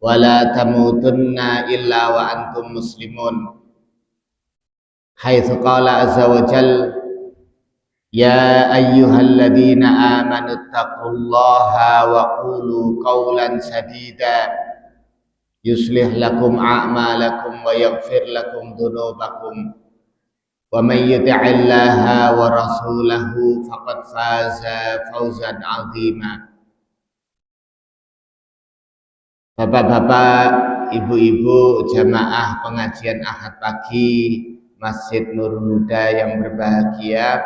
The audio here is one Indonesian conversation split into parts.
ولا تموتن إلا وأنتم مسلمون حيث قال عز وجل يا أيها الذين آمنوا اتقوا الله وقولوا قولا سديدا يصلح لكم أعمالكم ويغفر لكم ذنوبكم ومن يطع الله ورسوله فقد فاز فوزا عظيما. Bapak-bapak, ibu-ibu jamaah pengajian Ahad pagi Masjid Nurul Huda yang berbahagia,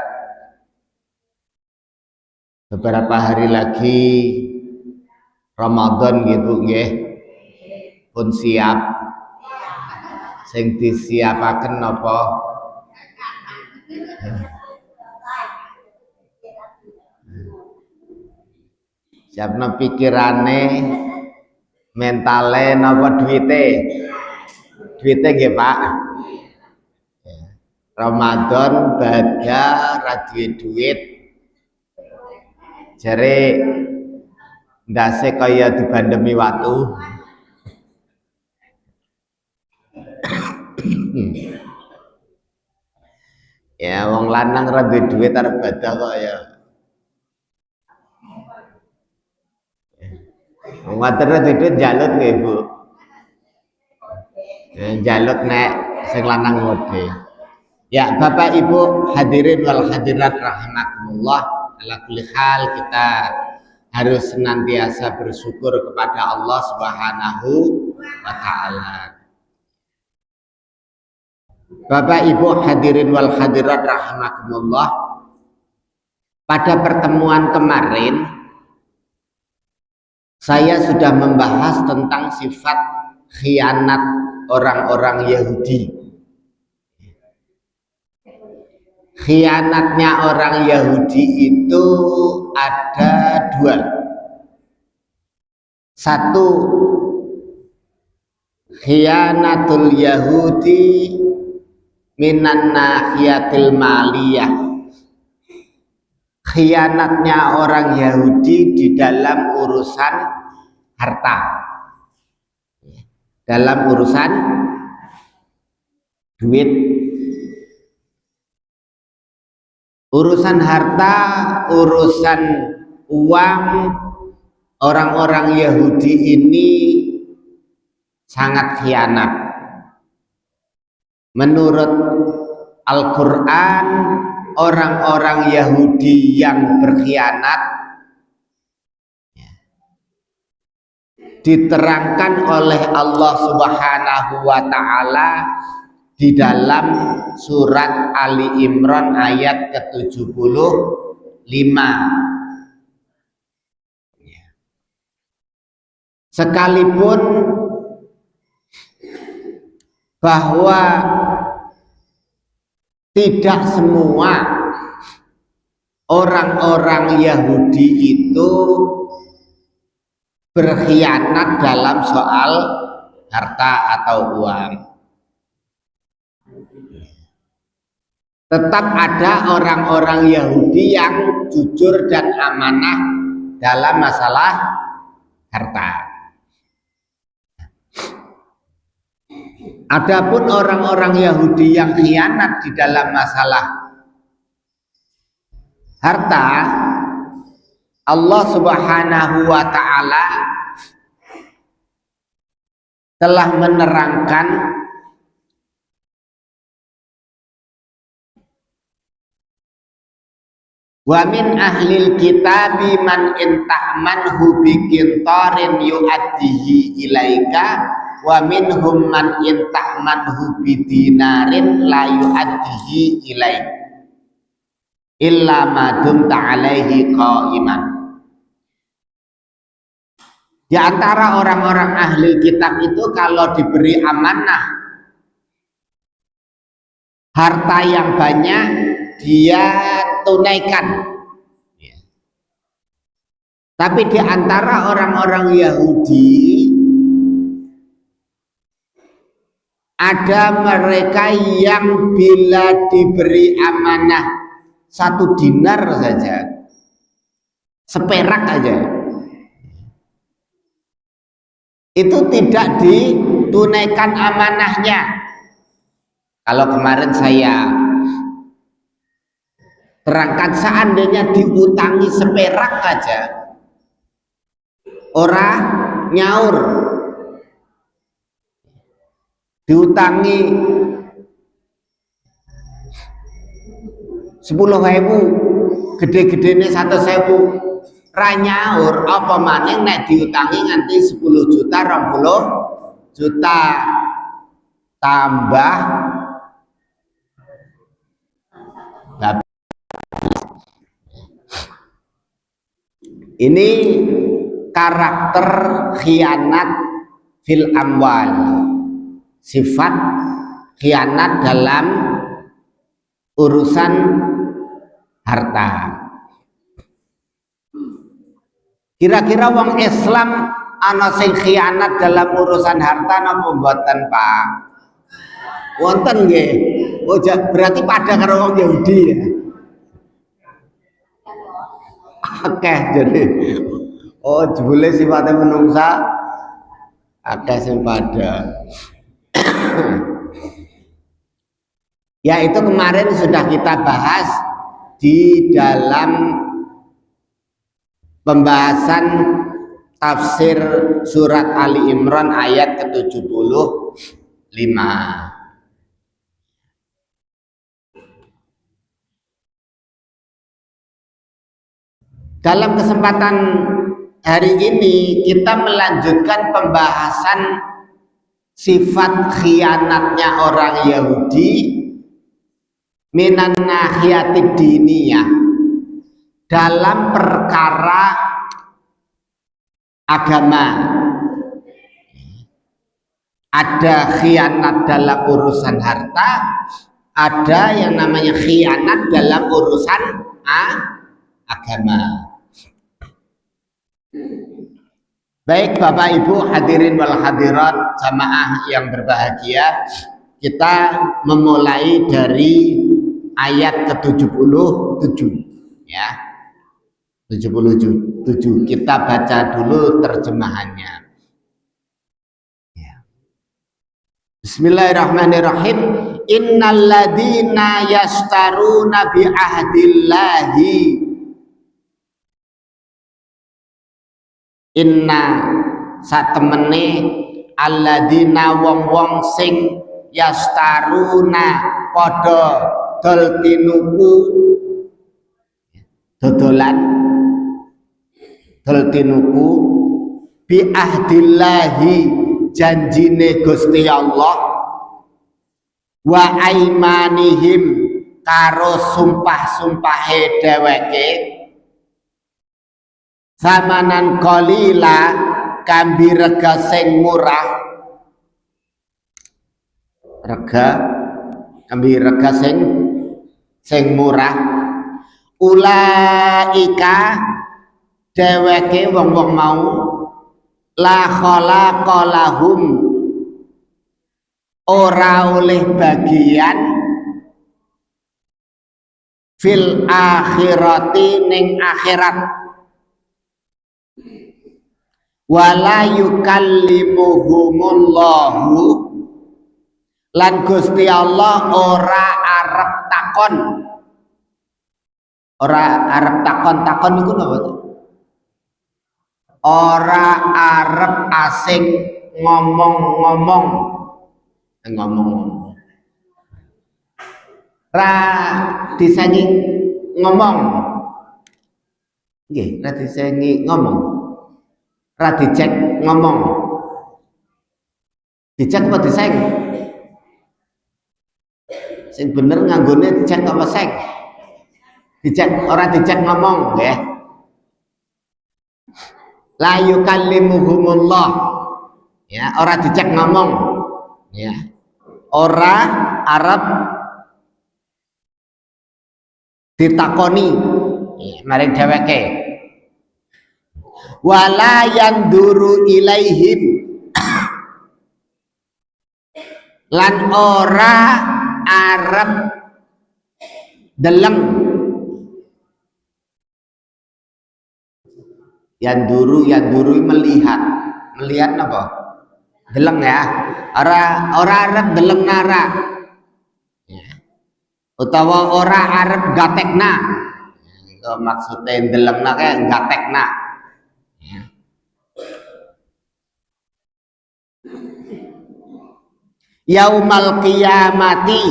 beberapa hari lagi Ramadan gitu nggih pun siap. Sing disiapaken napa? Siapno pikirane, mentale napa duwite? Duwite nggih, Pak. Ramadan bada ra duit. Jare ndase kaya dibandemi watu. Ya wong lanang ra duit arep badah kok ya. Wong wadon ra duit njaluk nggih, Bu. Njaluk nek sing lanang ngode. Ya, Bapak Ibu hadirin wal hadirat rahimakumullah, ala kulli hal kita harus senantiasa bersyukur kepada Allah Subhanahu wa taala. Bapak Ibu hadirin wal hadirat rahimakumullah, pada pertemuan kemarin saya sudah membahas tentang sifat khianat orang-orang Yahudi. Khianatnya orang Yahudi itu ada dua. Satu, khianatul Yahudi minan nahiyatil maliyah. Khianatnya orang Yahudi di dalam urusan harta. Dalam urusan duit. Urusan harta, urusan uang, orang-orang Yahudi ini sangat khianat. Menurut Al-Quran, orang-orang Yahudi yang berkhianat diterangkan oleh Allah Subhanahu wa taala di dalam surat Ali Imran ayat ke-75. Sekalipun bahwa tidak semua orang-orang Yahudi itu berkhianat dalam soal harta atau uang. Tetap ada orang-orang Yahudi yang jujur dan amanah dalam masalah harta. Adapun orang-orang Yahudi yang khianat di dalam masalah harta, Allah Subhanahu wa taala telah menerangkan wa min ahlil kitabi man inta'manhu biqintarin yu'addihi ilaika wa minhum man inta'manhu bidinarin la yu'addihi ilaik illa ma dumta alaihi qa'iman. Di antara orang-orang ahli kitab itu kalau diberi amanah harta yang banyak, dia tunaikan. Tapi di antara orang-orang Yahudi ada mereka yang bila diberi amanah 1 dinar saja, seperak aja, itu tidak ditunaikan amanahnya. Kalau kemarin saya terangkan, seandainya diutangi seperak aja orang nyaur, diutangi 10.000, gede-gedene 100.000 ranyaur, apa maning nek diutangi nganti 10 juta, 20 juta tambah ini karakter khianat fil amwal, sifat khianat dalam urusan harta. Kira-kira wong Islam ana sing khianat dalam urusan harta napa mboten, Pak? Wonten nggih. Oh, berarti pada karo wong Yahudi ya. Akeh jadi. Oh, jebule sifatnya menungsa akeh sing pada. Ya, itu kemarin sudah kita bahas di dalam pembahasan tafsir surat Ali Imran ayat ke-75. Dalam kesempatan hari ini kita melanjutkan pembahasan sifat khianatnya orang Yahudi minan nahiyatid diniyah, dalam perkara agama. Ada khianat dalam urusan harta, ada yang namanya khianat dalam urusan agama. Baik Bapak Ibu hadirin wal hadirat jamaah yang berbahagia, kita memulai dari ayat ke-77 ya. 77 kita baca dulu terjemahannya ya. Bismillahirrahmanirrahim. Innalladzina yashtaruna bi ahdillahi, inna satemene alladzina wong-wong sing yastaruna padha dol tinuku, dodolan dol tinuku bi ahdillahi janjine Gusti Allah, wa aimanihim karo sumpah-sumpahe dheweke, zamanan qalila kambi rega sing murah, rega kambi rega sing murah, ulaika dheweke wong-wong mau la khalaqa lahum ora oleh bagian fil akhirati ning akhirat, wala yukallimuhumullahu lan Gusti Allah ora arep takon. Ora arep takon iku napa? Ora arep asing ngomong-ngomong. Ra disengi ngomong. Nggih, ra disengi ngomong. Ra dicek ngomong. Dicek apa diseng? Sing bener nganggone dicek apa seng? Dicek, orang dicek ngomong ya. La yukallimuhumullah ya, orang dicek ngomong ya. Orang Arab ditakoni ya, maring dheweke. Wala yanduru ilaihim lan ora Arab deleng. Yanduru melihat apa? Deleng ya. Ora arep deleng nara. Ya. Utawa ora arep gatekna. Itu maksudnya delengna kayak gatekna. Ya. Yaumal qiyamati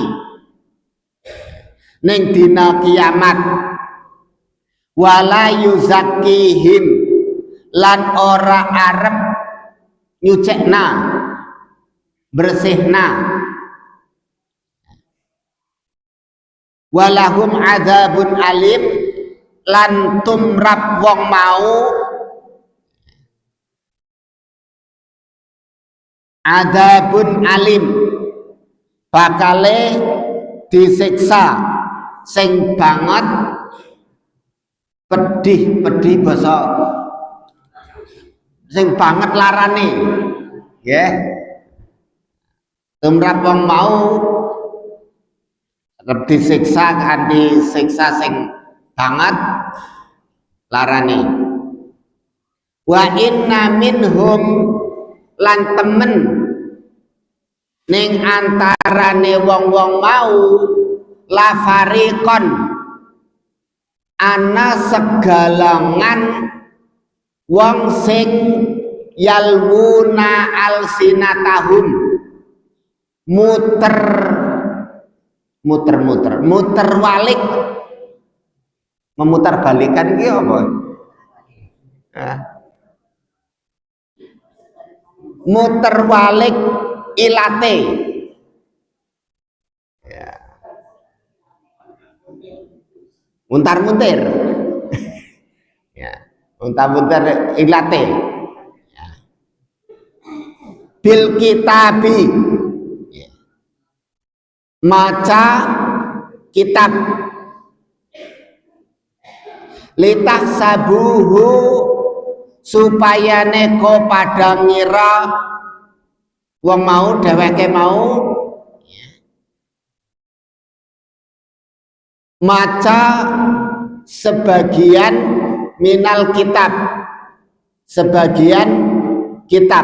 ning dina kiamat wala yuzakkihim lan ora arep nyucekna bersihna walahum adzabun alim lan tumrap wong mau adzabun alim bakale disiksa sing banget pedih basa sing banget larane ya tumrap wong mau disiksa kanthi siksa sing banget larane wa inna minhum lan temen ning antarane wong-wong mau la fariqon ana segalangan wong sing yalwuna alsinatahum muter walik memutar balikan iki apa? Muter walik ilate ya. Untar-muntir ya. Untar-muntir ilate ya. Bil kitabi ya. Maca kitab litah sabuhu supaya neko pada ngira wong mau dheweke mau maca sebagian minal kitab sebagian kitab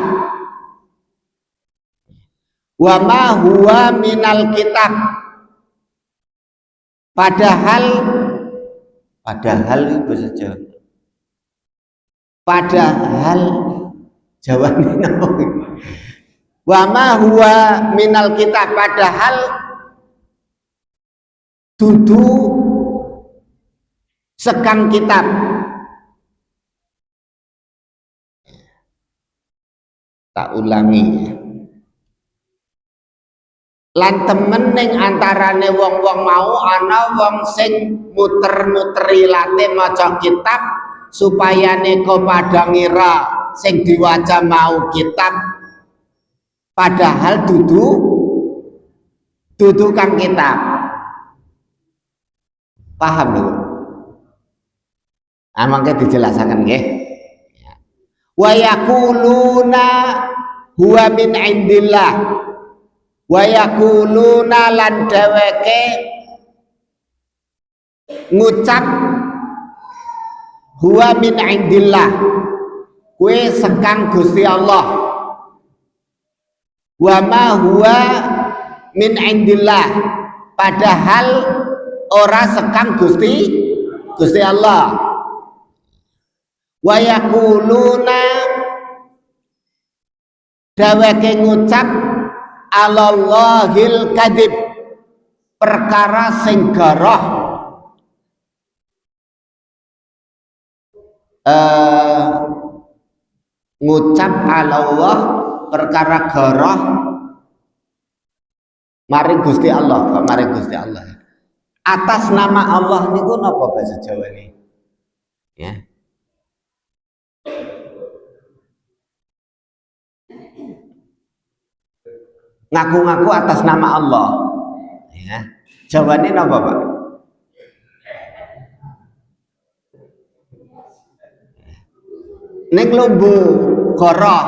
wa ma huwa minal kitab padahal itu bahasa Jawa padahal jawabannya wa ma huwa minal kitab padahal dudu sekang kitab tak ulangi lan temen ning antarane wong-wong mau ana wong sing muter-muteri late maca kitab supaya neko pada ngira sing diwaca mau kitab padahal dudu kang kitab paham lho amangke dijelasaken nggih wa yaquluna huwa min indillah wa yaquluna lan dheweke ngucap huwa min indillah kue sekang Gusti Allah wa ma huwa min indillah padahal ora sekang Gusti Allah wa yaquluna dheweke ngucap alallahil kadib perkara sing garoh ngucap Allah perkara garoh maring Gusti Allah atas nama Allah niku napa bahasa Jawa ini ya ngaku-ngaku atas nama Allah ya jawabannya apa Pak ning lombo goroh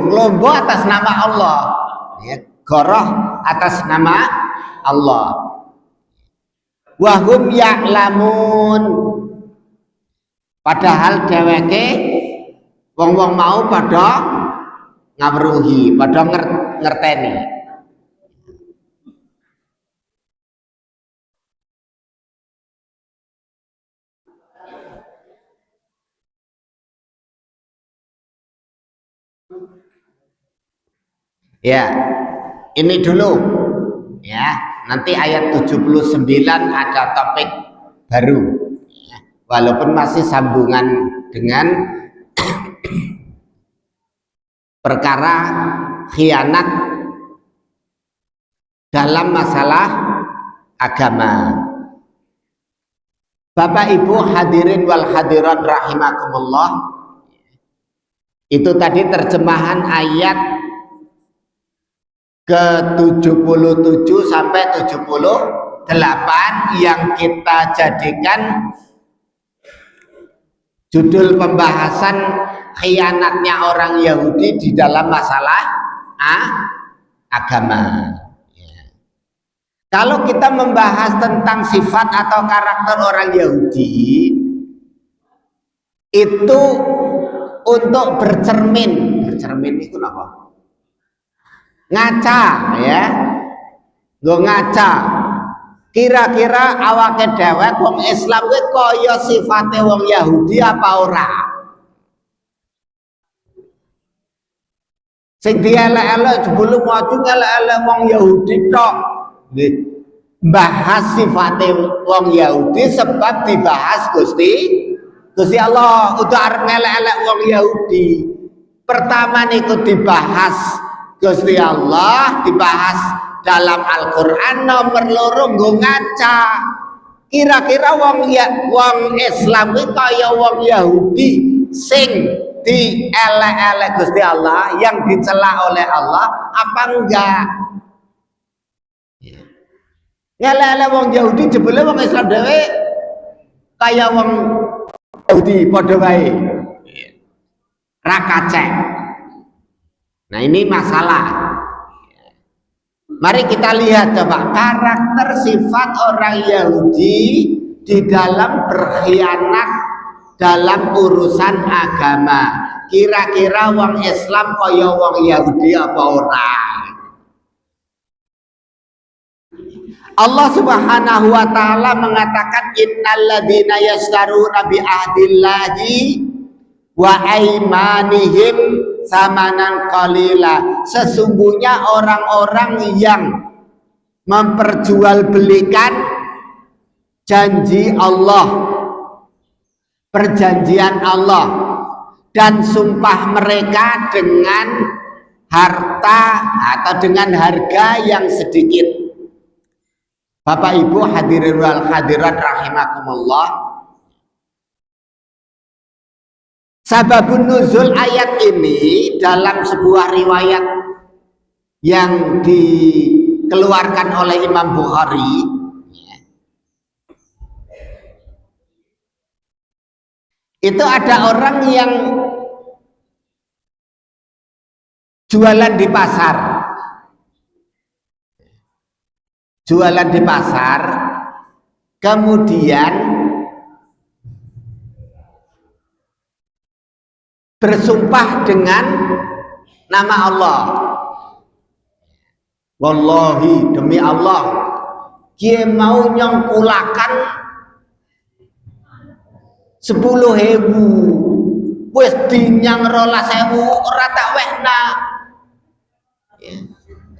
lombo atas nama Allah ya goroh atas nama Allah Wahum ya'lamun, padahal dheweke wong-wong mau pada ngawruhi, pada ngerteni. Ya, ini dulu ya. Nanti ayat 79 ada topik baru ya. Walaupun masih sambungan dengan perkara khianat dalam masalah agama. Bapak Ibu hadirin wal hadirat rahimakumullah, itu tadi terjemahan ayat ke-77 sampai 78 yang kita jadikan judul pembahasan khianatnya orang Yahudi di dalam masalah agama. Kalau kita membahas tentang sifat atau karakter orang Yahudi, itu untuk bercermin itu apa? Ngaca ya, nggo ngaca. Kira-kira awake dhewek wong Islam kuwi kaya sifate wong Yahudi apa ora? Sing dielek-elek jebule maju elek-elek wong Yahudi tok. Nggih. Bahas sifate wong Yahudi sebab dibahas Gusti Allah. Udah arep ngelek-elek wong Yahudi. Pertama niku dibahas Gusti Allah, dibahas dalam Al-Qur'an. Nomor loro nggo ngaca. Kira-kira wong Islam kuwi kaya wong Yahudi sing dielek-elek Gusti Allah, yang dicela oleh Allah apa enggak? Elek-elek wong Yahudi jebule wong Islam dhewe kaya wong Yahudi padha wae. Ra kacek. Nah, ini masalah. Mari kita lihat coba karakter sifat orang Yahudi di dalam berkhianat dalam urusan agama. Kira-kira wong Islam kaya wong Yahudi apa ora? Allah Subhanahu wa taala mengatakan innalladzina yashtaruna bi ahdillahi wa aimanihim samanan qalila. Sesungguhnya orang-orang yang memperjualbelikan janji Allah, perjanjian Allah, dan sumpah mereka dengan harta atau dengan harga yang sedikit. Bapak Ibu hadirin wal hadirat rahimakumullah, sababun nuzul ayat ini dalam sebuah riwayat yang dikeluarkan oleh Imam Bukhari, itu ada orang yang jualan di pasar. Jualan di pasar, kemudian bersumpah dengan nama Allah. Wallahi, demi Allah, dia mau nyongkulakan 10.000, wis dinyang 12.000 ora tak wehna.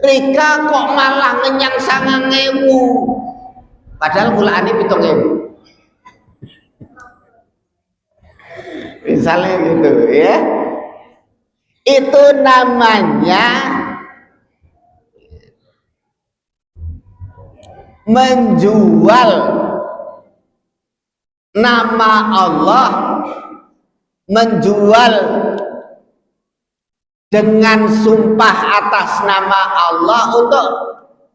Rika kok malah ngenyang 9.000, padahal mulane 7.000. Misalnya gitu ya. Itu namanya menjual nama Allah, menjual dengan sumpah atas nama Allah untuk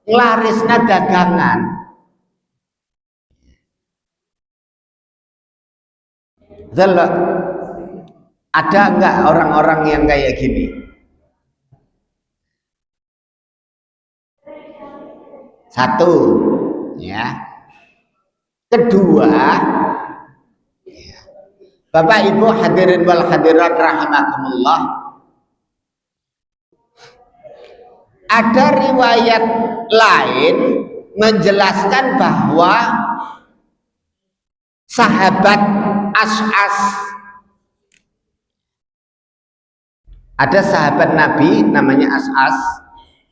nglarisna dagangan. Zelok. Ada enggak orang-orang yang kayak gini? Satu, ya. Kedua, Bapak Ibu hadirin wal hadirat rahimakumullah, ada riwayat lain menjelaskan bahwa sahabat As'as, ada sahabat Nabi namanya As'as,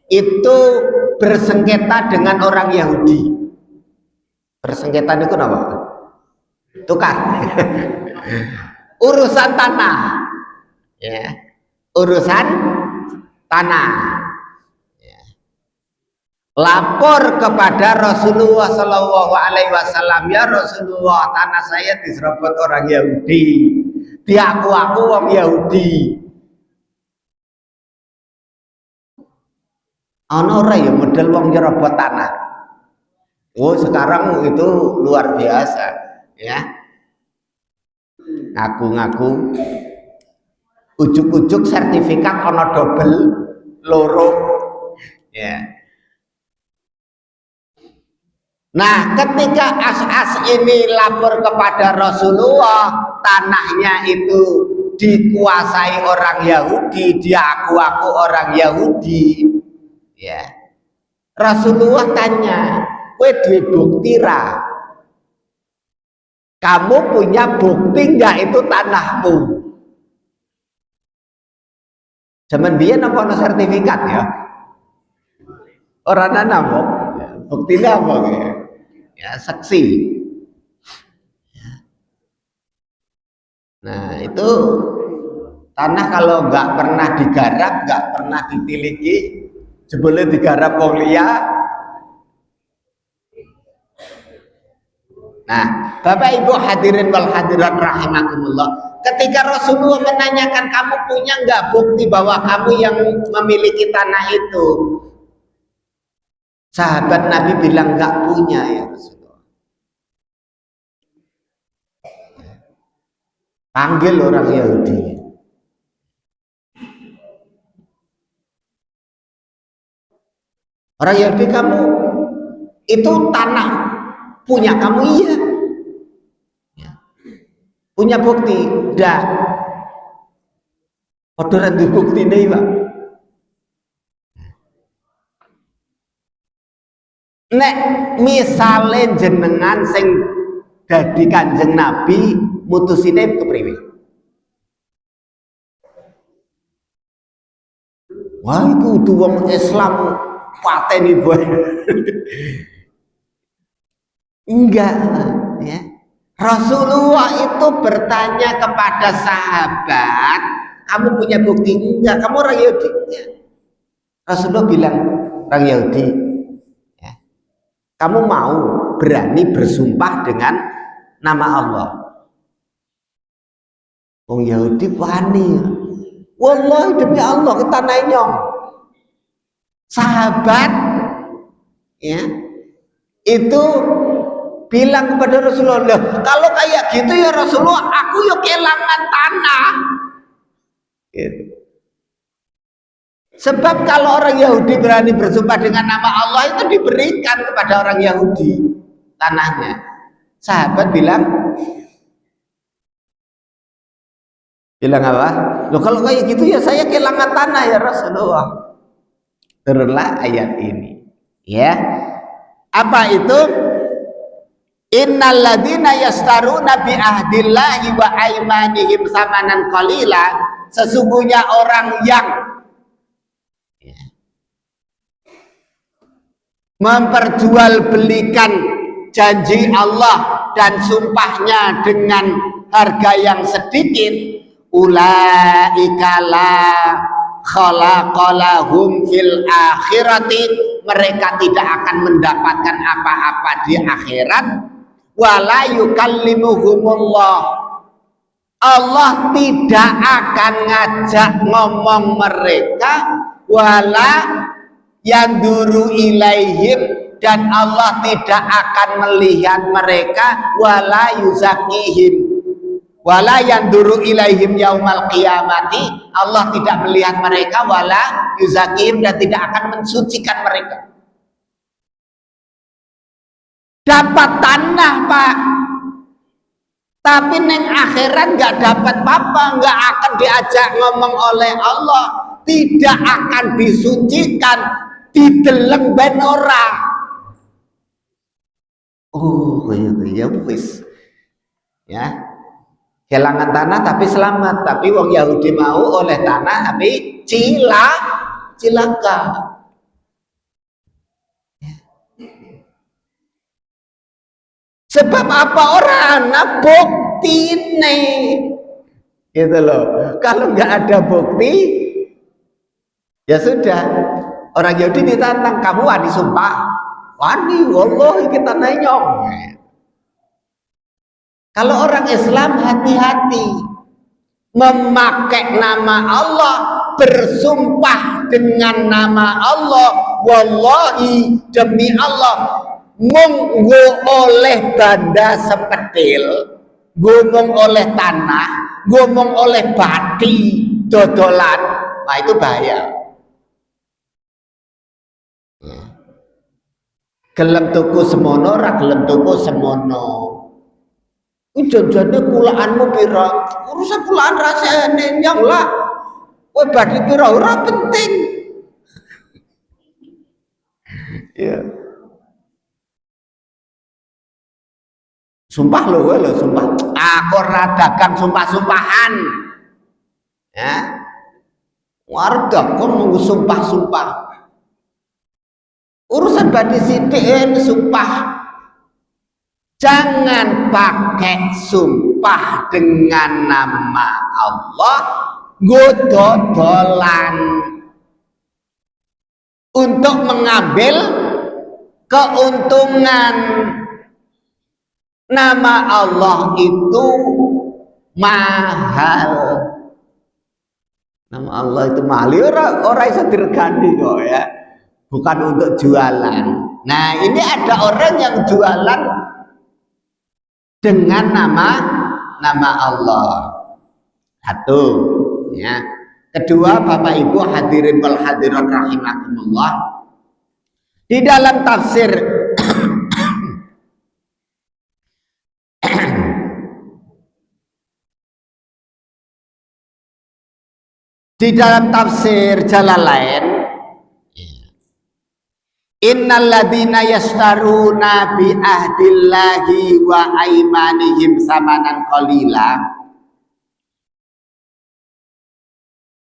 itu bersengketa dengan orang Yahudi. Bersengketa itu apa? Tukar. Urusan tanah, ya. Urusan tanah. Ya. Lapor kepada Rasulullah Shallallahu Alaihi Wasallam, ya Rasulullah, tanah saya diserobot orang Yahudi, diaku-aku orang Yahudi. Ana ora ya model wong nyerobot tanah. Oh, sekarang itu luar biasa, ya. Ngaku-ngaku ujuk-ujuk sertifikat ono double loro, ya. Nah, ketika As'as ini lapor kepada Rasulullah, tanahnya itu dikuasai orang Yahudi, diaku-aku orang Yahudi, ya. Rasulullah tanya, kowe duwe bukti ra? Kamu punya bukti enggak itu tanahmu? Zaman biyen apa ono sertifikat ya? Ora ana apa? Buktine apa ya? Ya, saksi. Nah, itu tanah kalau nggak pernah digarap, nggak pernah ditiliki, jebule digarap wong liya. Nah, Bapak Ibu hadirin wal hadirat rahimakumullah, ketika Rasulullah menanyakan, kamu punya nggak bukti bahwa kamu yang memiliki tanah itu? Sahabat Nabi bilang nggak punya ya Rasulullah. Panggil orang Yahudi. Orang Yahudi, kamu itu tanah punya kamu? Iya. Ya. Punya bukti? Enggak. Podoran di bukti nih Pak. Nek misale jenengan sing dadi Kanjeng Nabi mutusine kepriwe? Wah, iku kudu wong Islam pateni boy. Enggak, ya. Rasulullah itu bertanya kepada sahabat, kamu punya bukti? Enggak. Kamu orang Yahudi? Enggak. Rasulullah bilang, orang Yahudi, ya, kamu mau berani bersumpah dengan nama Allah? Wong Yahudi wani. Wallahi demi Allah kita nanyong. Sahabat, ya, itu bilang kepada Rasulullah, kalau kayak gitu ya Rasulullah, aku yuk kehilangan tanah. Gitu. Sebab kalau orang Yahudi berani bersumpah dengan nama Allah, itu diberikan kepada orang Yahudi tanahnya. Sahabat bilang apa? Loh, kalau kayak gitu ya saya kehilangan tanah ya Rasulullah. Turunlah ayat ini, ya. Apa itu? Innal ladzina yastaruna bi ahdillahi wa aymanihim samanan qalila, sesungguhnya orang yang memperjualbelikan janji Allah dan sumpahnya dengan harga yang sedikit, ulaika la khalaqalahum fil akhirati, mereka tidak akan mendapatkan apa-apa di akhirat. Wala yukallimuhumullah, Allah tidak akan ngajak ngomong mereka. Wala yanduru ilaihim, dan Allah tidak akan melihat mereka. Wala yuzakihim, wala yanduru ilaihim yaumal qiyamati, Allah tidak melihat mereka. Wala yuzakihim, dan tidak akan mensucikan mereka. dapat tanah Pak, tapi neng akhirat nggak dapat apa-apa, nggak akan diajak ngomong oleh Allah, tidak akan disucikan, dideleng ben ora. Oh ya wis ya, kehilangan tanah tapi selamat. Tapi wong Yahudi mau oleh tanah tapi cilaka. Sebab apa? Orang bukti nih, gitu loh. Kalau nggak ada bukti, ya sudah. Orang Yahudi ditantang, kamu wani sumpah, wani, wallahi kita nanyong. Kalau orang Islam hati-hati, memakai nama Allah, bersumpah dengan nama Allah, wallahi demi Allah, nggo oleh banda sepetil, ngomong oleh tanah, ngomong oleh bati dodolan, nah itu bahaya. Gelem tuku semono, ra gelem tuku semono. Janjane kulaanmu pira? Urusan kulaan rasane nyang lah. Kowe badi pira ora penting. Ya. Sumpah lo, sumpah. Aku ora dagang sumpah-sumpahan. Ya. Warga kon nunggu sumpah-sumpah. Urusan badi sithik sumpah. Jangan pakai sumpah dengan nama Allah gododolan untuk mengambil keuntungan. Nama Allah itu mahal. Nama Allah itu mahal. Orang bisa diregani kok ya. Bukan untuk jualan. Nah, ini ada orang yang jualan dengan nama Allah. Satu, ya. Kedua, Bapak Ibu hadirin wal hadirat rahimakumullah. Di dalam tafsir di dalam tafsir Jalalain, innal ladzina yashtaruna bi ahdillahi wa aimanihim samanan qalila,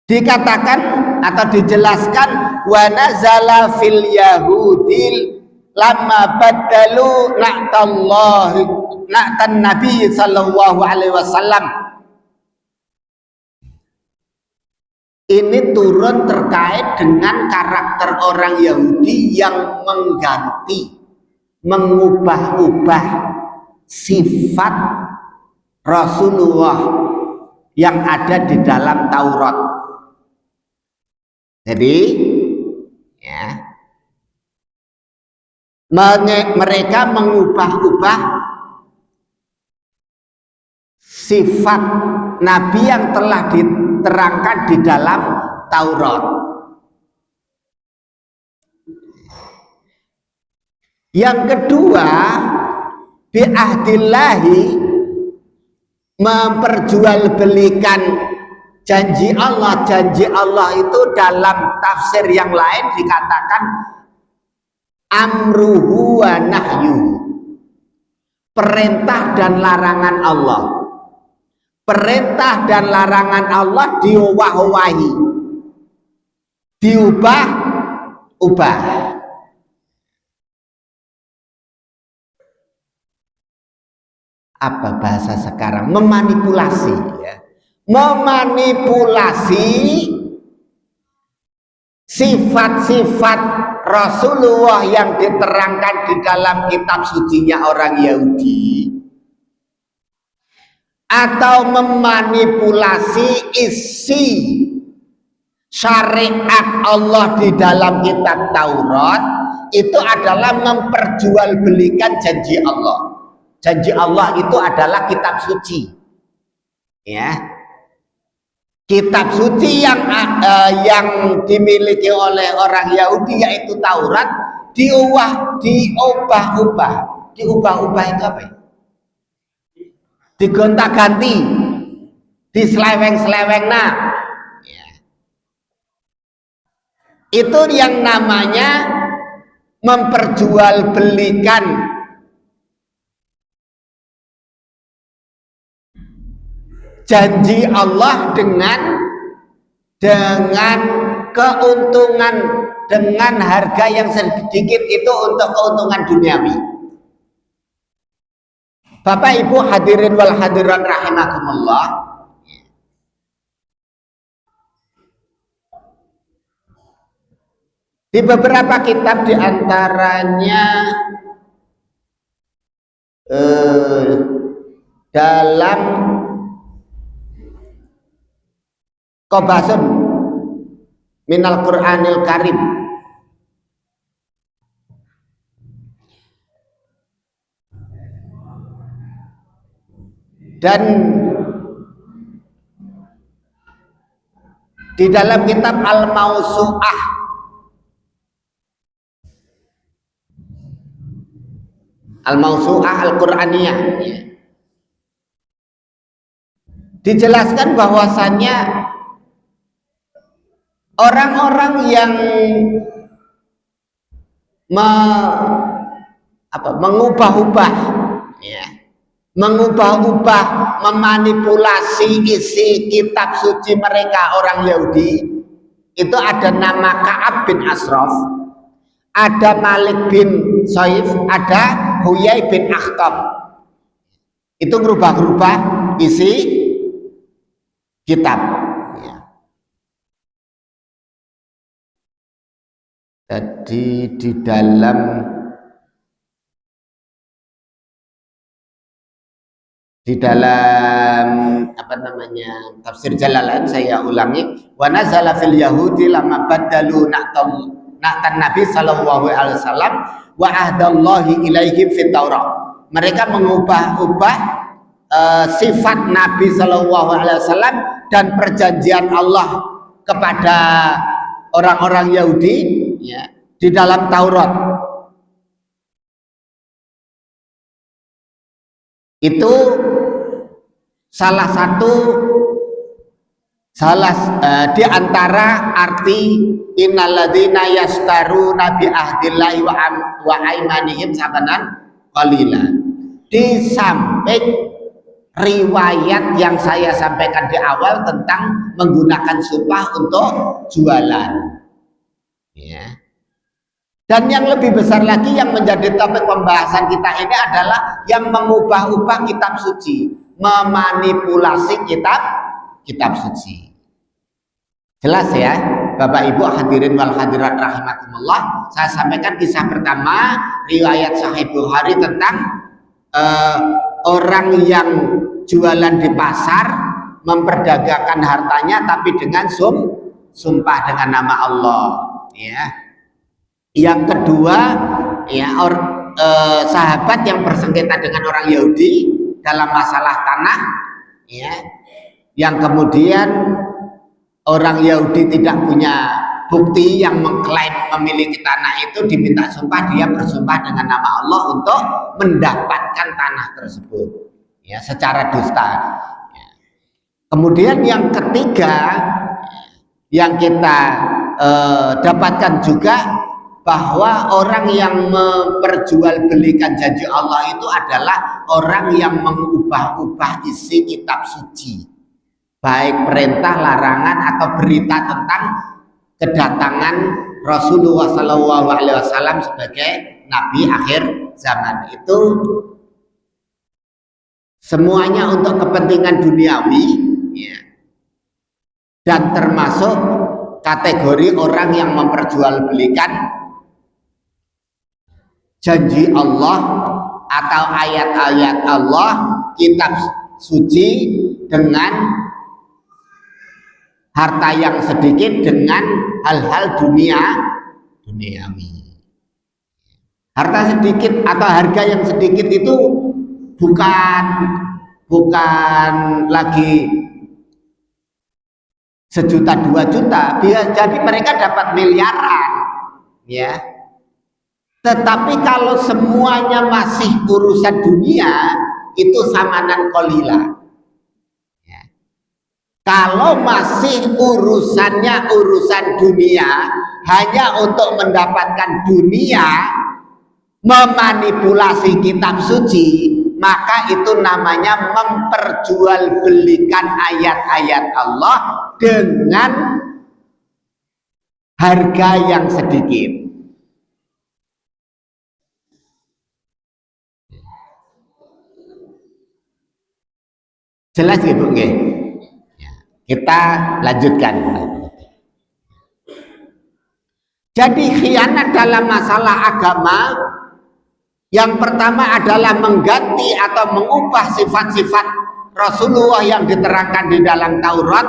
dikatakan atau dijelaskan wa nazala fil yahudil lamma badalu na'tallahi na'tan nabi sallallahu alaihi wasallam. Ini turun terkait dengan karakter orang Yahudi yang mengganti, mengubah-ubah sifat Rasulullah yang ada di dalam Taurat. Jadi, ya, mereka mengubah-ubah sifat Nabi yang telah diterangkan di dalam Taurat. Yang kedua, bi'ahdillahi, memperjualbelikan janji Allah. Janji Allah itu dalam tafsir yang lain dikatakan amruhu wa nahyuhu, perintah dan larangan Allah. Perintah dan larangan Allah diubah-ubahi, diubah-ubah. Apa bahasa sekarang? Memanipulasi, ya. Memanipulasi sifat-sifat Rasulullah yang diterangkan di dalam kitab sucinya orang Yahudi, atau memanipulasi isi syariat Allah di dalam kitab Taurat, itu adalah memperjualbelikan janji Allah. Janji Allah itu adalah kitab suci, ya. Kitab suci yang dimiliki oleh orang Yahudi yaitu Taurat diubah-ubah, Diubah-ubah itu apa ya? Digonta-ganti, diseleweng-seleweng. Nah, ya. Itu yang namanya memperjualbelikan janji Allah dengan keuntungan, dengan harga yang sedikit itu untuk keuntungan duniawi. Bapak Ibu hadirin wal hadirat rahimakumullah, di beberapa kitab diantaranya dalam Qabasun Minal Qur'anil Karim dan di dalam kitab Al-Mausu'ah Al-Qur'aniyah dijelaskan bahwasannya orang-orang yang mengubah-ubah ya, mengubah-ubah, memanipulasi isi kitab suci mereka orang Yahudi, itu ada nama Ka'ab bin Ashraf, ada Malik bin Saif, ada Huyai bin Akhtab. Itu berubah-ubah isi kitab ya. Jadi di dalam apa namanya tafsir Jalalain, saya ulangi, wa nazala fil yahudi lama badalu na'tan nabi sallallahu alaihi wasallam wa ahdallahi ilaihim fit Taurat. Mereka mengubah-ubah sifat Nabi sallallahu alaihi wasallam dan perjanjian Allah kepada orang-orang Yahudi ya, di dalam Taurat. Itu salah satu di antara arti innalladzina yastaruna bi ahdillahi wa aimanihim samanan qalila. Di samping riwayat yang saya sampaikan di awal tentang menggunakan sumpah untuk jualan ya. Dan yang lebih besar lagi yang menjadi topik pembahasan kita ini adalah yang mengubah-ubah kitab suci, memanipulasi kitab suci. Jelas ya, Bapak Ibu hadirin wal hadirat rahimakumullah. Saya sampaikan kisah pertama, riwayat Sahih Bukhari tentang orang yang jualan di pasar, memperdagangkan hartanya tapi dengan sumpah dengan nama Allah ya. Yang kedua ya, sahabat yang bersengketa dengan orang Yahudi dalam masalah tanah ya, yang kemudian orang Yahudi tidak punya bukti yang mengklaim memiliki tanah itu, diminta sumpah, dia bersumpah dengan nama Allah untuk mendapatkan tanah tersebut ya, secara dusta ya. Kemudian yang ketiga yang kita dapatkan juga bahwa orang yang memperjualbelikan janji Allah itu adalah orang yang mengubah-ubah isi kitab suci, baik perintah, larangan, atau berita tentang kedatangan Rasulullah SAW sebagai Nabi akhir zaman. Itu semuanya untuk kepentingan duniawi ya. Dan termasuk kategori orang yang memperjualbelikan janji Allah atau ayat-ayat Allah, kitab suci, dengan harta yang sedikit, dengan hal-hal duniawi. Harta sedikit atau harga yang sedikit itu bukan lagi 1 juta 2 juta, jadi mereka dapat miliaran ya. Tetapi kalau semuanya masih urusan dunia, itu samanan kolila. Ya. Kalau masih urusannya urusan dunia, hanya untuk mendapatkan dunia, memanipulasi kitab suci, maka itu namanya memperjualbelikan ayat-ayat Allah dengan harga yang sedikit. Jelas gitu nggih? Ya, kita lanjutkan. Jadi khianat dalam masalah agama yang pertama adalah mengganti atau mengubah sifat-sifat Rasulullah yang diterangkan di dalam Taurat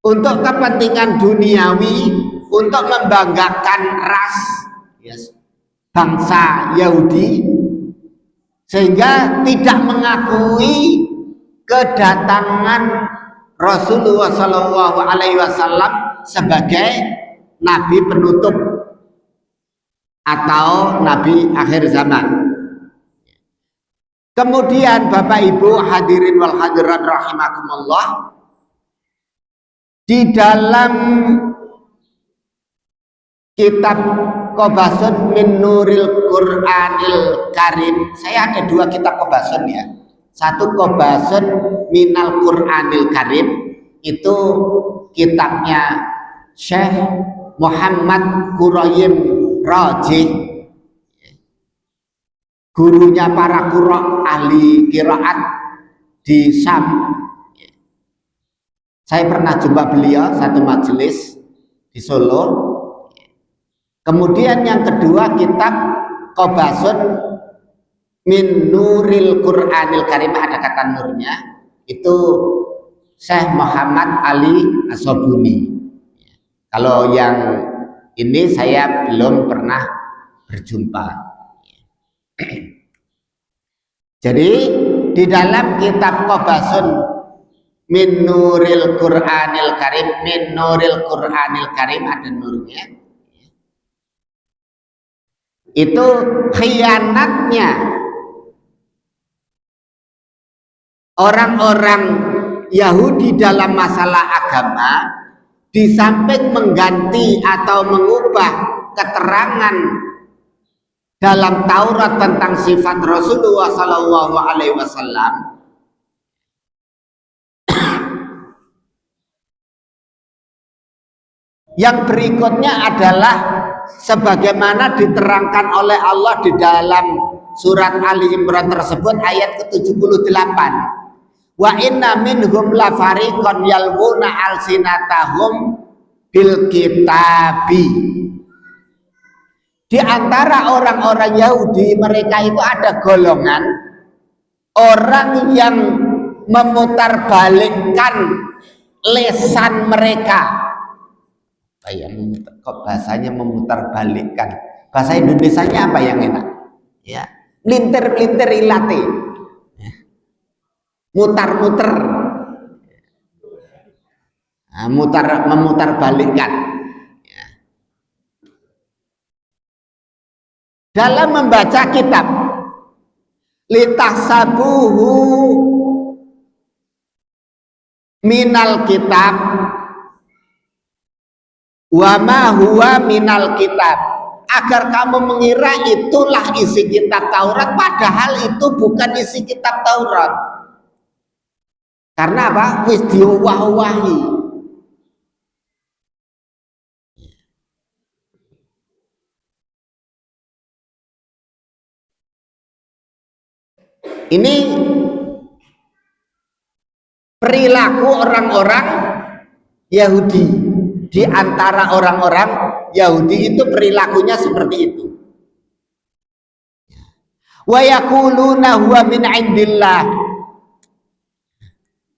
untuk kepentingan duniawi, untuk membanggakan ras bangsa Yahudi, sehingga tidak mengakui kedatangan Rasulullah Shallallahu Alaihi Wasallam sebagai nabi penutup atau nabi akhir zaman. Kemudian Bapak Ibu hadirin wal hadirat rahimakumullah, di dalam kitab Qobasun min Nuril Qur'anil Karim, saya ada dua kitab Qobasun ya. Satu Qobasun minal Qur'anil Karim, itu kitabnya Syekh Muhammad Qurayyim Rajih, gurunya para qurra ahli qiraat di Syam. Saya pernah jumpa beliau satu majelis di Solo. Kemudian yang kedua kitab Qobasun min Nuril Qur'anil Karim, ada kata nurnya, itu Syekh Muhammad Ali As-Sobuni. Kalau yang ini saya belum pernah berjumpa. Jadi di dalam kitab Qobasun min Nuril Qur'anil Karim, min Nuril Qur'anil Karim, ada nurnya. Itu khianatnya orang-orang Yahudi dalam masalah agama, di samping mengganti atau mengubah keterangan dalam Taurat tentang sifat Rasulullah Sallallahu Alaihi Wasallam, yang berikutnya adalah sebagaimana diterangkan oleh Allah di dalam surat Ali Imran tersebut ayat ke-78. Wa inna minhum la fariqan yalwuna alsinatahum bil kitabi. Di antara orang-orang Yahudi, mereka itu ada golongan orang yang memutarbalikkan lesan mereka. Kok bahasanya memutarbalikkan? Bahasa Indonesianya apa yang enak? Ya, melintir-melintir ilate, mutar-muter, nah, memutarbalikkan. Ya. Dalam membaca kitab, litahsabuhu minal kitab wa ma huwa minal kitab, agar kamu mengira itulah isi kitab Taurat, padahal itu bukan isi kitab Taurat. Karena apa? Wis diwah-wahi. Ini perilaku orang-orang Yahudi. Di antara orang-orang Yahudi itu perilakunya seperti itu. Wa yaquluna huwa min indillah.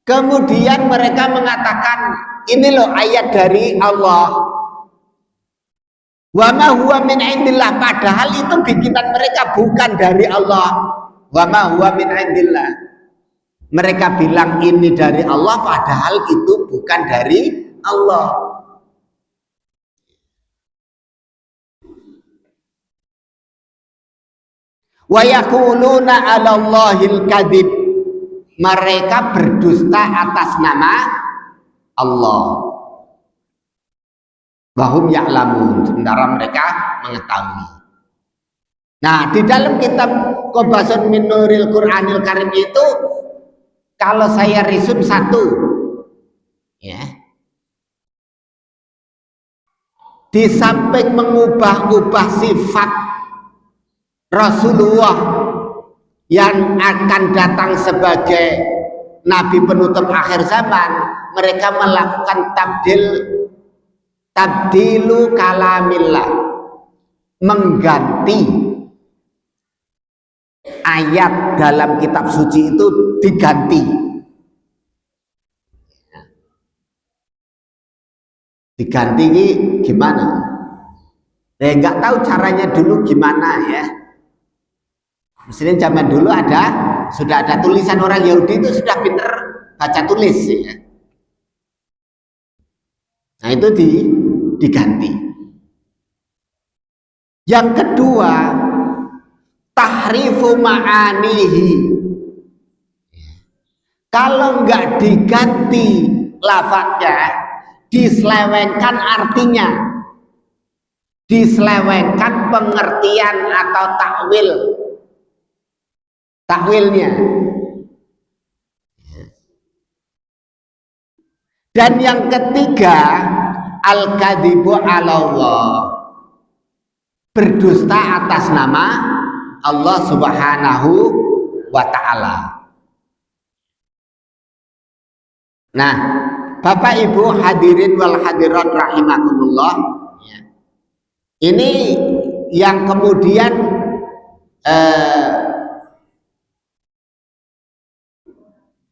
Kemudian mereka mengatakan, ini loh ayat dari Allah. Wa ma huwa min indillah, padahal itu bikinan mereka, bukan dari Allah. Wa ma huwa min indillah. Mereka bilang ini dari Allah, padahal itu bukan dari Allah. Wa yaquluna 'alallahil kadzib. Mereka berdusta atas nama Allah. Wahum ya'lamun, sementara mereka mengetahui. Nah, di dalam kitab Qobasun min Nuril Qur'anil Karim itu, kalau saya resume satu, ya, di samping mengubah-ubah sifat Rasulullah yang akan datang sebagai Nabi penutup akhir zaman, mereka melakukan tabdilu kalamillah, mengganti ayat dalam kitab suci itu diganti. Diganti ini gimana? Nggak tahu caranya dulu gimana ya. Mestinya zaman dulu sudah ada tulisan, orang Yahudi itu sudah pinter baca tulis ya. Nah itu diganti. Yang kedua, tahrifu ma'anihi. Kalau nggak diganti lafadznya, diselewengkan artinya, diselewengkan pengertian atau takwilnya. Dan yang ketiga, al-kadzibu 'ala Allah, berdusta atas nama Allah Subhanahu wa ta'ala. Nah, Bapak Ibu hadirin wal hadirat rahimakumullah, ini yang kemudian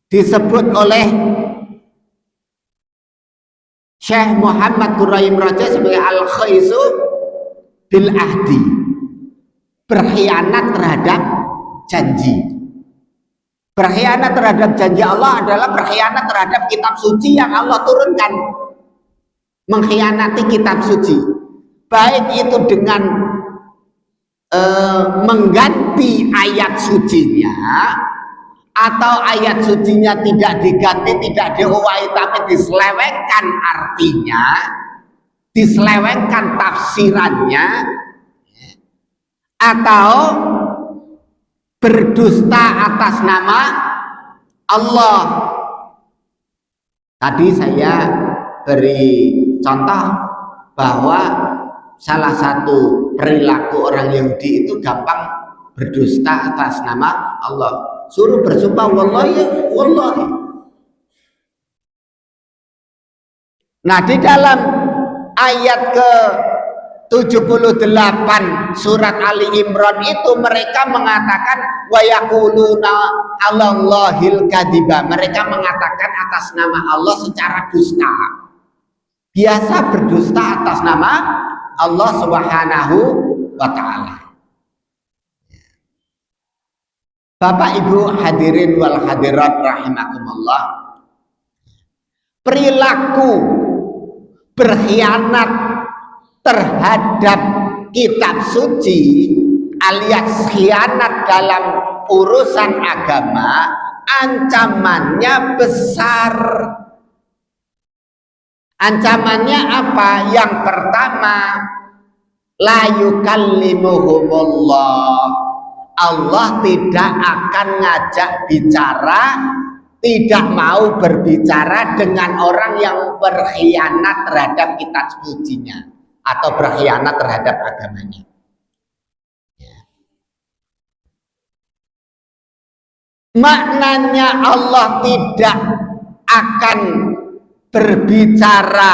disebut oleh Syekh Muhammad Quraim Raja sebagai al-khaisu bil ahdi, berkhianat terhadap janji. Berkhianat terhadap janji Allah adalah berkhianat terhadap kitab suci yang Allah turunkan. Mengkhianati kitab suci, baik itu dengan mengganti ayat sucinya, atau ayat sucinya tidak diganti, tidak diuwai, tapi diselewengkan artinya, diselewengkan tafsirannya, atau berdusta atas nama Allah. Tadi saya beri contoh bahwa salah satu perilaku orang Yahudi itu gampang berdusta atas nama Allah. Suruh bersumpah wallahi, wallahi. Nah, di dalam ayat ke 78 surat Ali Imran itu mereka mengatakan wa yaquluna 'alallahil kadziba. Mereka mengatakan atas nama Allah secara dusta. Biasa berdusta atas nama Allah Subhanahu wa ta'ala. Bapak Ibu hadirin wal hadirat rahimakumullah, perilaku berkhianat terhadap kitab suci alias khianat dalam urusan agama, ancamannya besar. Ancamannya apa? Yang pertama, la yukallimuhumullah, Allah tidak akan ngajak bicara, tidak mau berbicara dengan orang yang berkhianat terhadap kitab sucinya atau berkhianat terhadap agamanya. Maknanya Allah tidak akan berbicara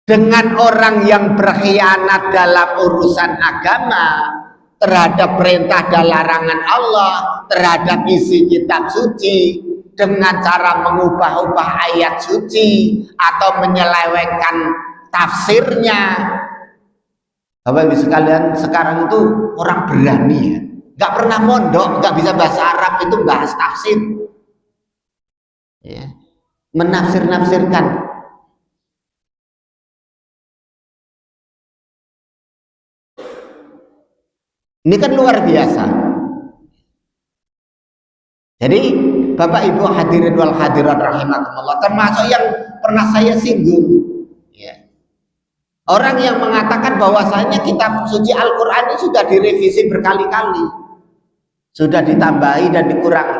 dengan orang yang berkhianat dalam urusan agama, terhadap perintah dan larangan Allah, terhadap isi kitab suci, dengan cara mengubah-ubah ayat suci atau menyelewengkan tafsirnya. Bapak Ibu sekalian, sekarang itu orang berani ya, nggak pernah mondok, nggak bisa bahasa Arab, itu bahas tafsir ya, menafsir-nafsirkan. Ini kan luar biasa. Jadi Bapak Ibu hadirin wal hadirat rahimakumullah, termasuk yang pernah saya singgung, ya. Orang yang mengatakan bahwasanya kitab suci Al-Quran ini sudah direvisi berkali-kali, sudah ditambahi dan dikurangi.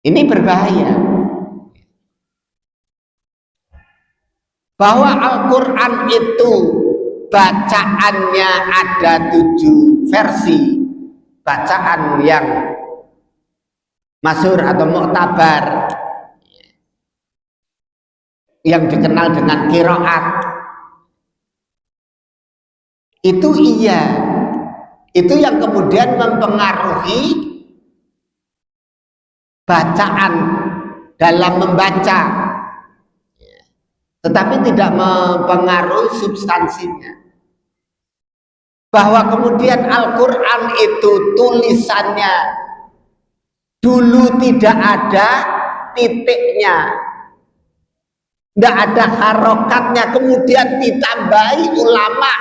Ini berbahaya. Bahwa Al-Quran itu bacaannya ada 7 versi. Bacaan yang masyhur atau muktabar, yang dikenal dengan qiraat. Itu iya. Itu yang kemudian mempengaruhi bacaan dalam membaca, tetapi tidak mempengaruhi substansinya. Bahwa kemudian Al-Quran itu tulisannya dulu tidak ada titiknya, tidak ada harokatnya, kemudian ditambahi ulama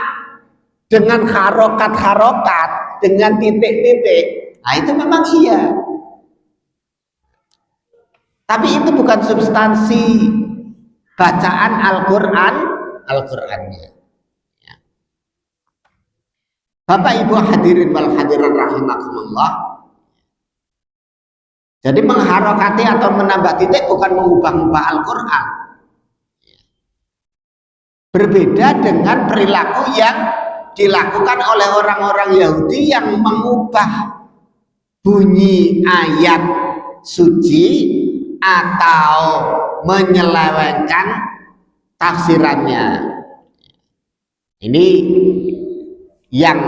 dengan harokat-harokat, dengan titik-titik. Nah itu memang iya. Tapi itu bukan substansi bacaan Al-Qur'annya. Ya. Bapak Ibu hadirin wal hadirat rahimakumullah. Jadi mengharokati atau menambah titik bukan mengubah-ubah Al-Qur'an. Berbeda dengan perilaku yang dilakukan oleh orang-orang Yahudi yang mengubah bunyi ayat suci atau menyelewengkan tafsirannya. Ini yang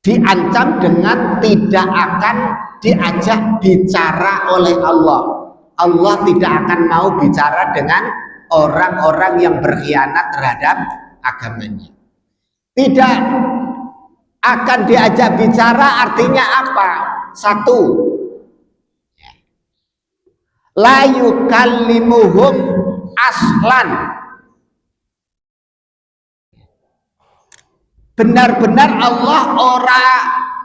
diancam dengan tidak akan diajak bicara oleh Allah. Allah tidak akan mau bicara dengan orang-orang yang berkhianat terhadap agamanya. Tidak akan diajak bicara artinya apa? Satu, la yukallimuhum aslan. Benar-benar Allah ora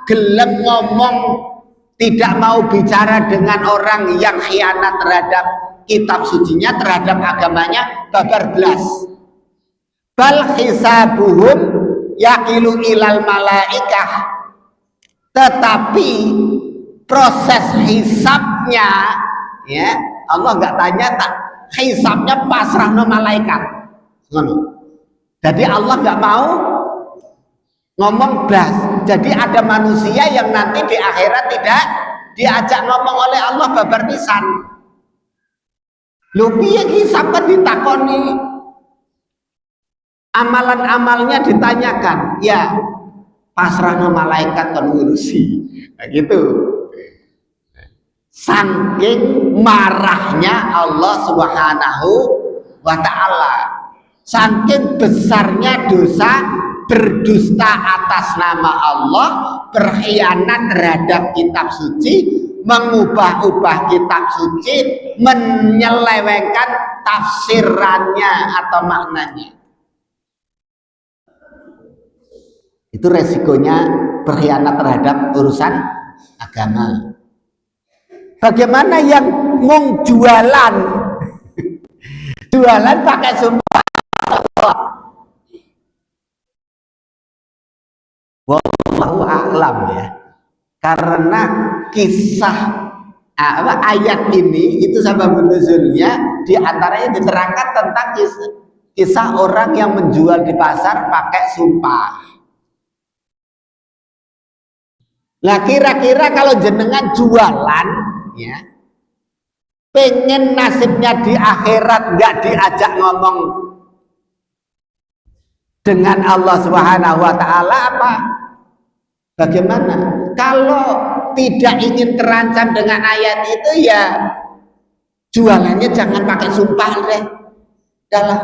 gelem ngomong, tidak mau bicara dengan orang yang khianat terhadap kitab sucinya, terhadap agamanya, babar blas. Bal hisabuhum yaqilu ilal malaikah. Tetapi proses hisabnya, ya Allah nggak tanya, tak hisabnya pasrah no malaikat. Jadi Allah nggak mau ngomong blas. Jadi ada manusia yang nanti di akhirat tidak diajak ngomong oleh Allah, babar pisan. Lho piye hisab kan ditakoni, amalan-amalnya ditanyakan, ya pasrah no malaikat kan ngurusi. Nah, gitu. Saking marahnya Allah Subhanahu wa ta'ala, saking besarnya dosa berdusta atas nama Allah, berkhianat terhadap kitab suci, mengubah-ubah kitab suci, menyelewengkan tafsirannya atau maknanya. Itu resikonya berkhianat terhadap urusan agama. Bagaimana yang mau jualan pakai sumpah Allah? Wallahu a'lam ya. Karena kisah ayat ini itu sababun nuzulnya diantaranya diterangkan tentang kisah orang yang menjual di pasar pakai sumpah. Nah kira-kira kalau jenengan jualan, ya, pengen nasibnya di akhirat nggak diajak ngomong dengan Allah Subhanahu wa ta'ala apa? Bagaimana? Kalau tidak ingin terancam dengan ayat itu, ya jualannya jangan pakai sumpah deh. Dalam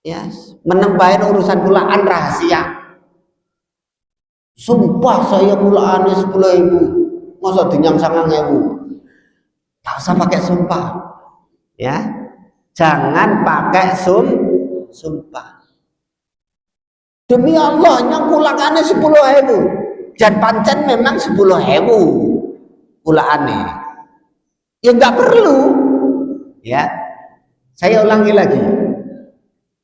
ya, menembahin urusan pulaan rahasia. Sumpah saya pulaan 10.000, masa dinyang 9.000. Tak usah pakai sumpah, ya. Jangan pakai sumpah. Demi Allah nyangkulangannya 10.000. Dan pancen memang 10.000 kulakane. Ya nggak perlu. Ya. Saya ulangi lagi.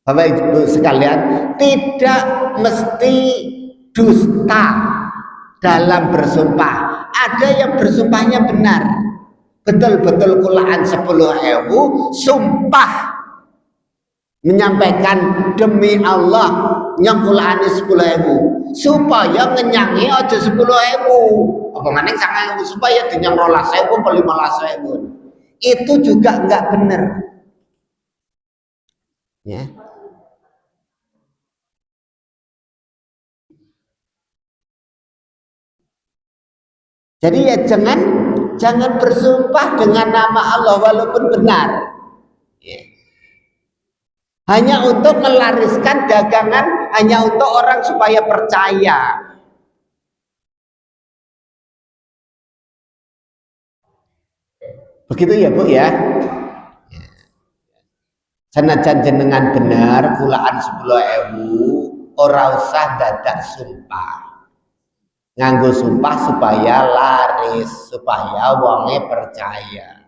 Bapak Ibu sekalian, tidak mesti dusta dalam bersumpah. Ada yang bersumpahnya benar. Betul-betul kulaan 10.000, sumpah menyampaikan demi Allah nyangkulaane 10.000 supaya ngenyangi aja 10.000. Apa maning sangat supaya dinyang 12.000 atau 15.000. Itu juga enggak benar. Ya. Jadi ya jangan bersumpah dengan nama Allah walaupun benar. Ya. Hanya untuk melariskan dagangan, hanya untuk orang supaya percaya. Begitu ya Bu ya. Senajan jenengan benar kulaan 10.000, ora usah dadak sumpah. Nganggo sumpah supaya laris, supaya wonge percaya.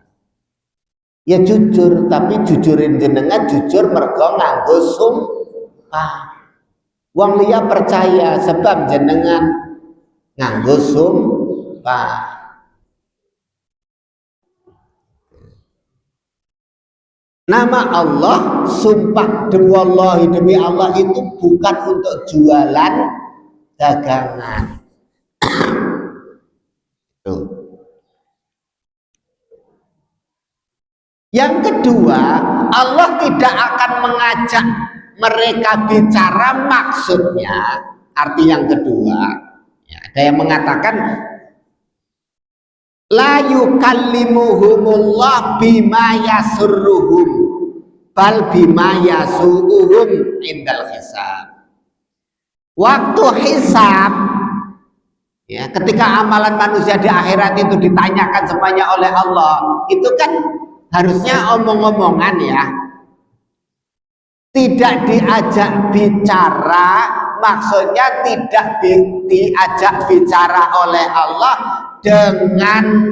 Ya jujur, tapi jujurin jenengan jujur mergo nganggo sumpah. Wong liya percaya sebab jenengan nganggo sumpah. Nama Allah, sumpah demi Allah itu bukan untuk jualan dagangan. Tuh. Yang kedua, Allah tidak akan mengajak mereka bicara maksudnya. Arti yang kedua, ya, ada yang mengatakan la yukallimuhumullah bima yasurruhum bal bima yasu'uhum indal hisab. Waktu hisab, ya, ketika amalan manusia di akhirat itu ditanyakan semuanya oleh Allah, itu kan harusnya omong-omongan ya, tidak diajak bicara, maksudnya tidak diajak bicara oleh Allah dengan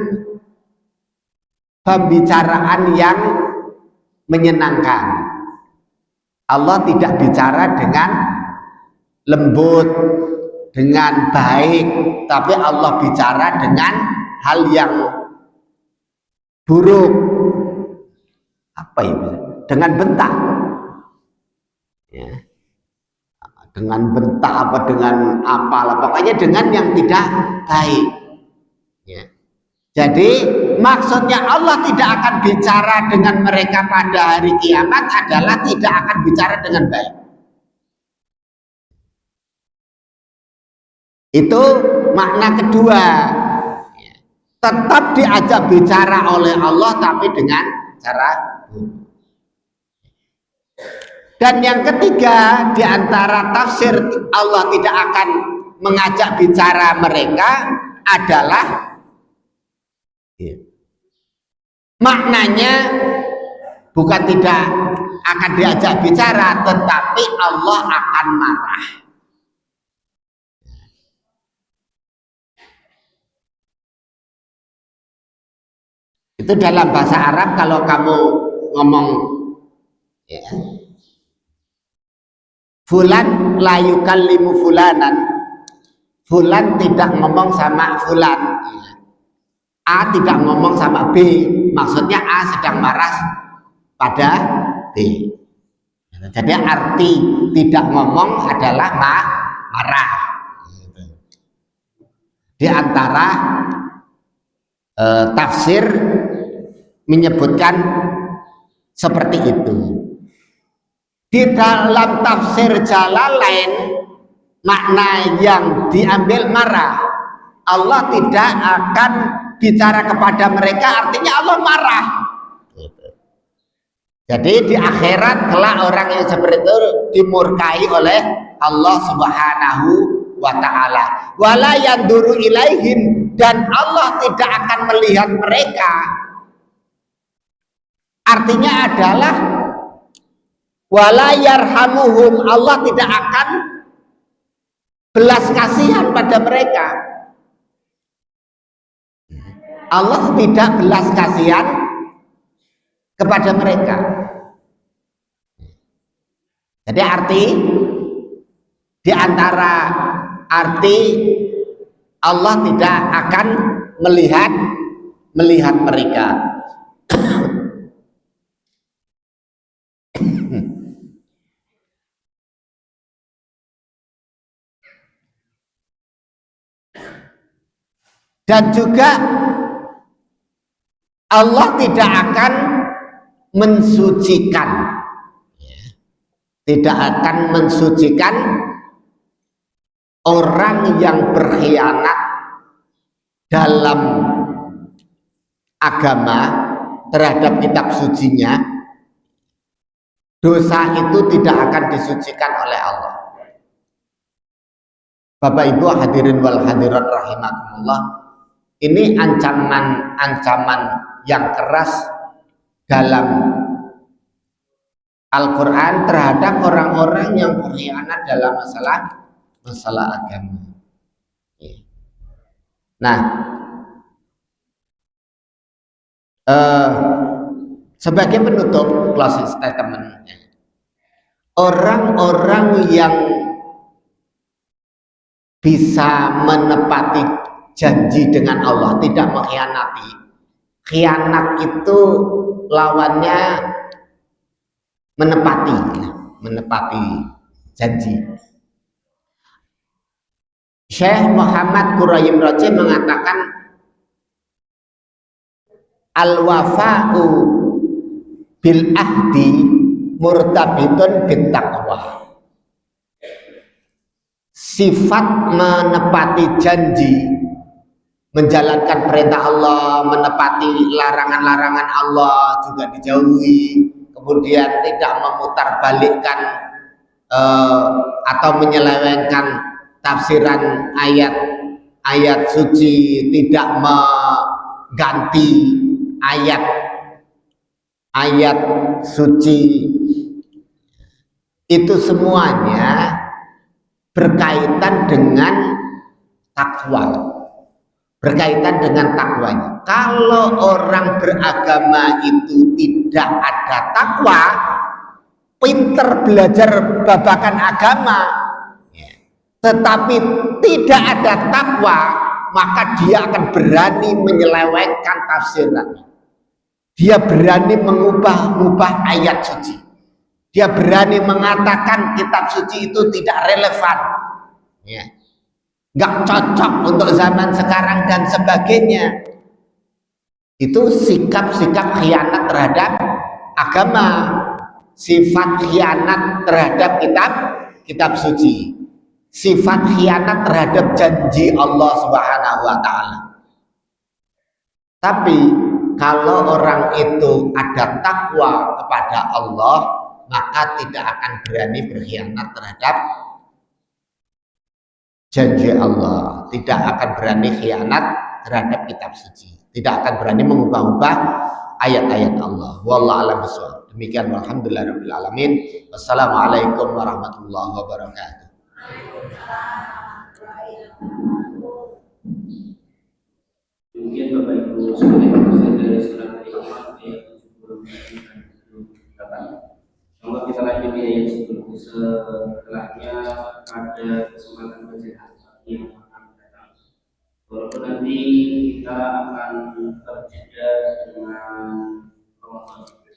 pembicaraan yang menyenangkan. Allah tidak bicara dengan lembut, dengan baik, tapi Allah bicara dengan hal yang buruk. Apa itu? Dengan bentak. Ya. Dengan bentak apa dengan apalah, pokoknya dengan yang tidak baik. Ya. Jadi maksudnya Allah tidak akan bicara dengan mereka pada hari kiamat adalah tidak akan bicara dengan baik. Itu makna kedua. Tetap diajak bicara oleh Allah tapi dengan cara. Dan yang ketiga, di antara tafsir Allah tidak akan mengajak bicara mereka adalah maknanya bukan tidak akan diajak bicara, tetapi Allah akan marah. Itu dalam bahasa Arab kalau kamu ngomong ya, fulan la yukallimu fulanan, fulan tidak ngomong sama fulan, A tidak ngomong sama B, maksudnya A sedang marah pada B. Jadi arti tidak ngomong adalah marah. Di antara tafsir menyebutkan seperti itu. Di dalam tafsir Jalalain makna yang diambil marah. Allah tidak akan bicara kepada mereka, artinya Allah marah. Jadi di akhirat kelak orang yang seperti itu dimurkai oleh Allah Subhanahu wa ta'ala. Wala yanduru ilaihim, dan Allah tidak akan melihat mereka. Artinya adalah Wala yarhamuhum, Allah tidak akan belas kasihan pada mereka. Allah tidak belas kasihan kepada mereka. Jadi arti di antara arti Allah tidak akan melihat mereka. Dan juga Allah tidak akan mensucikan, tidak akan mensucikan orang yang berkhianat dalam agama terhadap kitab sucinya. Dosa itu tidak akan disucikan oleh Allah. Bapak Ibu hadirin wal hadirat rahimakumullah, ini ancaman yang keras dalam Al-Quran terhadap orang-orang yang berkhianat dalam masalah agama. Nah, sebagai penutup closing statement, orang-orang yang bisa menepati janji dengan Allah, tidak mengkhianati. Khianat itu lawannya menepati janji. Syekh Muhammad Quraim Raji mengatakan al-wafa'u bil ahdi murtabitun bit taqwa. Sifat menepati janji, menjalankan perintah Allah, menepati larangan-larangan Allah juga dijauhi, kemudian tidak memutarbalikkan atau menyelewengkan tafsiran ayat suci, tidak mengganti ayat suci, itu semuanya berkaitan dengan takwa, berkaitan dengan takwanya. Kalau orang beragama itu tidak ada takwa, pinter belajar babakan agama, tetapi tidak ada takwa, maka dia akan berani menyelewengkan tafsirannya. Dia berani mengubah ayat suci. Dia berani mengatakan kitab suci itu tidak relevan, nggak cocok untuk zaman sekarang dan sebagainya. Itu sikap-sikap khianat terhadap agama, sifat khianat terhadap kitab suci, sifat khianat terhadap janji Allah Subhanahu wa Ta'ala. Tapi kalau orang itu ada takwa kepada Allah, maka tidak akan berani berkhianat terhadap janji Allah, tidak akan berani khianat terhadap kitab suci, tidak akan berani mengubah-ubah ayat-ayat Allah. Wallahu a'lam bishawab. Demikian, walhamdulillahirabbil alamin. Wassalamualaikum warahmatullahi wabarakatuh. Demikian Bapak Ibu sebagai proses dari surat Al-Ikhlas ayat 78. Semoga kita lanjut di ayat setelahnya pada kesempatan bacaan yang akan datang. Walaupun nanti kita akan terjeda dengan Ramadan.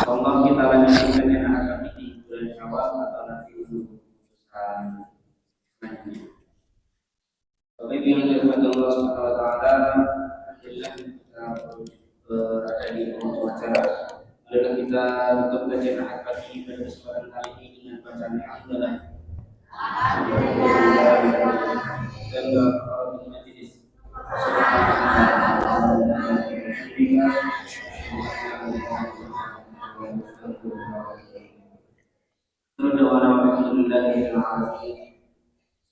Allah kita lanjutkan yang akan di bulan Syawal atau nanti menunggu keputusan selanjutnya. Bapak Ibu yang dirahmati Allah Subhanahu wa Ta'ala, alhamdulillah kita berada di penghujung acara. Marilah kita tutup kajian Ahad pagi pada kesempatan kali ini dengan bacaan alhamdulillah. Dan doa majelis.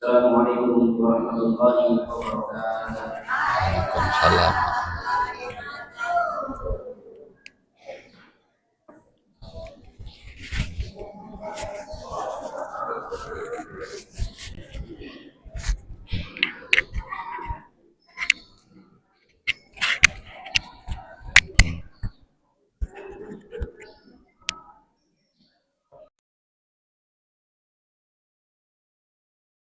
Assalamualaikum warahmatullahi wabarakatuh. Waalaikumsalam.